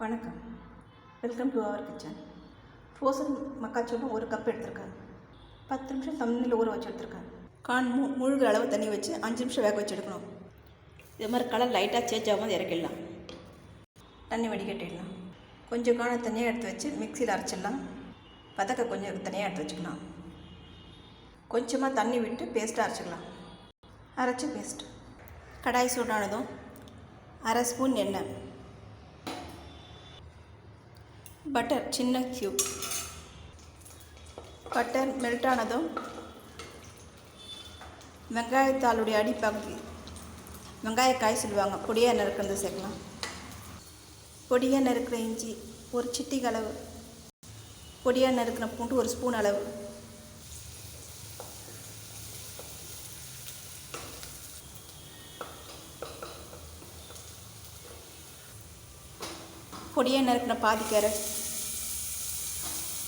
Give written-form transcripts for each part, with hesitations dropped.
வணக்கம், welcome to our kitchen. Frozen மக்காச்சோளம் 1 cup எடுத்திருக்கேன். 10 நிமிஷம் தண்ணியில் ஊற வச்சு எடுத்துருக்கேன். கான் முழுகிற அளவு தண்ணி வச்சு 5 நிமிஷம் வேக வச்சு எடுக்கணும். இது மாதிரி கலர் லைட்டாக சேஞ்ச் ஆகும்போது இறக்கிடலாம். தண்ணி வடிகட்டிடலாம். கொஞ்சம் காண தனியாக எடுத்து வச்சு மிக்சியில் அரைச்சிடலாம். வதக்க கொஞ்சம் தனியாக எடுத்து வச்சுக்கலாம். கொஞ்சமாக தண்ணி விட்டு பேஸ்ட்டாக அரைச்சிக்கலாம். அரைச்சி பேஸ்ட். கடாய் சூடானதும் 1/2 ஸ்பூன் எண்ணெய், பட்டர் சின்ன க்யூப். பட்டர் மெல்ட் ஆனதும் வெங்காயத்தாளுடைய அடிப்பகுதி, வெங்காயக்காய் சொல்லுவாங்க, பொடியாக நறுக்கிறது சேர்க்கலாம். பொடியாக நறுக்கிற இஞ்சி 1 சிட்டிகை அளவு, பொடியாக நறுக்கிற பூண்டு 1 ஸ்பூன் அளவு, பொடியாக நறுக்கின பாதி கேரட்,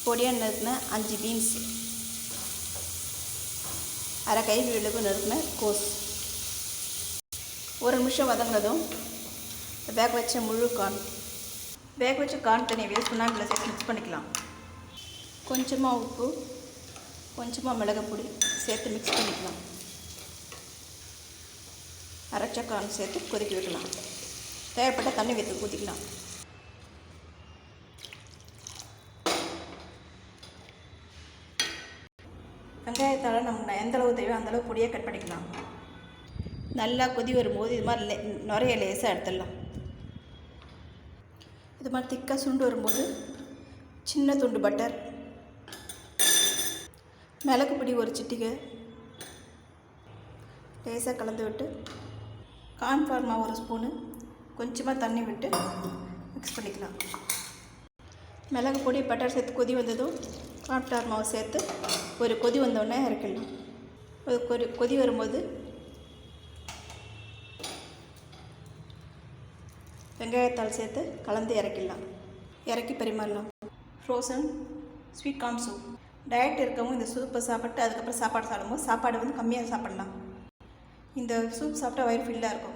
பொடியாக நறுக்கின 5 பீன்ஸ், அரை கை அளவு நறுக்கின கோஸ். 1 நிமிஷம் வதங்கினதும் வேக வச்ச முழு கார்ன். வேக வச்ச கார்ன் தண்ணியை வேஸ்ட் பண்ணால் இதில் சேர்த்து மிக்ஸ் பண்ணிக்கலாம். கொஞ்சமாக உப்பு, கொஞ்சமாக மிளகாப்பொடி சேர்த்து மிக்ஸ் பண்ணிக்கலாம். அரைச்ச கார்ன் சேர்த்து கொதிக்க வைக்கலாம். தேவைப்பட்ட தண்ணி ஊற்றிக்கலாம். வெங்காயத்தால் நம்ம எந்த அளவு தேவையோ அந்தளவு பொடியாக கட் பண்ணிக்கலாம். நல்லா கொதி வரும்போது இது மாதிரி நுரைய லேசாக எடுத்துடலாம். இது மாதிரி திக்காக சுண்டு வரும்போது சின்ன துண்டு பட்டர், மிளகு பொடி 1 சிட்டிகை லேசாக கலந்து விட்டு, கார்ன்ஃப்ளவர் மாவு 1 ஸ்பூனு கொஞ்சமாக தண்ணி விட்டு மிக்ஸ் பண்ணிக்கலாம். மிளகு பொடி பட்டர் சேர்த்து கொதி வந்ததும் கார்ன்ஃப்ளவர் மாவு சேர்த்து ஒரு கொதி வந்தோடனே இறக்கிடலாம். ஒரு கொதி வரும்போது வெங்காயத்தாள் சேர்த்து கலந்து இறக்கிடலாம். இறக்கி பரிமாறலாம். Frozen sweet corn soup. Diet இருக்கவும் இந்த சூப்பை சாப்பிட்டு அதுக்கப்புறம் சாப்பாடு சாப்பிடும்போது சாப்பாடு கம்மியாக சாப்பிடலாம். இந்த சூப் சாப்பிட்டா வயிறு ஃபில்லாக இருக்கும்.